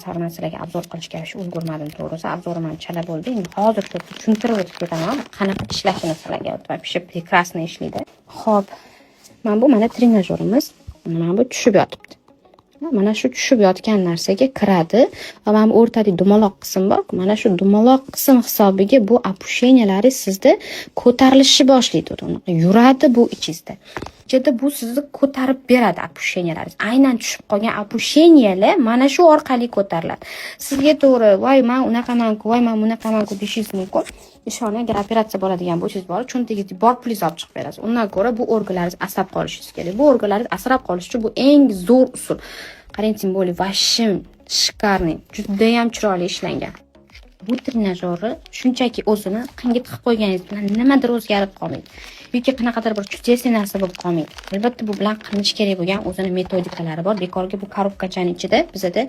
sari narsalarga obzor qilishga ulgurmadim to'g'risi. Obzorim ham chala bo'ldi. Endi hozir tushuntirib o'tib ketaman, qanaqa ishlashini sizlarga. Вообще прекрасно ishlaydi. Xo'p, mana trenajyorimiz. Mana bu tushib yotibdi. Mana shu tushib yotgan narsaga kiradi va mana bu o'rtadagi dumaloq qism bor. Mana shu dumaloq qism hisobiga bu opusheniyalaringiz sizda ko'tarilishni boshlaydi. Yuradi bu ichingizda. Ichida bu sizni ko'tarib beradi opusheniyalaringiz. Aynan tushib qolgan opusheniyalar mana shu orqali ko'tariladi. Sizga to'g'ri, voy men unaqaman-ku, voy men bunaqaman-ku deyishingiz mumkin. Ishoning, agar operatsiya bo'ladigan bo'lsangiz bor, cho'ntagingizga bor pulingizni olib chiqib berasiz. Undan ko'ra bu organlaringiz asrab qolishingiz kerak. Bu organlaringiz asrab qolish uchun bu eng zo'r usul. Qarang, tем более vashim shkarniy, juda ham chiroyli ishlangan. Bu trenajyorni shunchaki o'zini qingib qilib qo'yganingiz bilan nimadir o'zgarib qolmaydi. Yoki qanaqadir bir chudesniy narsa bo'lib qolmaydi. Albatta bu bilan qilinish kerak bo'lgan o'zini metodikalari bor. Bekorga bu korobkachaning ichida bizada